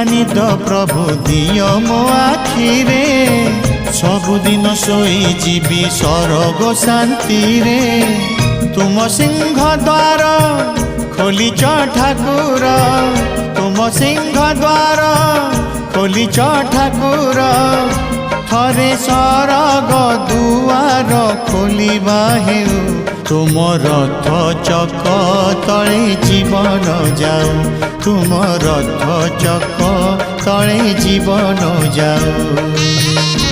निद प्रभु दियो मो आखिरे सबुदिन सोई जीवी स्वर्ग शांति रे तुम सिंह द्वार खोलिच ठाकुर तुम सिंह द्वार खोलिच ठाकुर थरे सरग दुआर खोलिबा हेउ तुम रथ चक तले जीवन जाऊ तुम रथ चक तले जीवन जाऊ।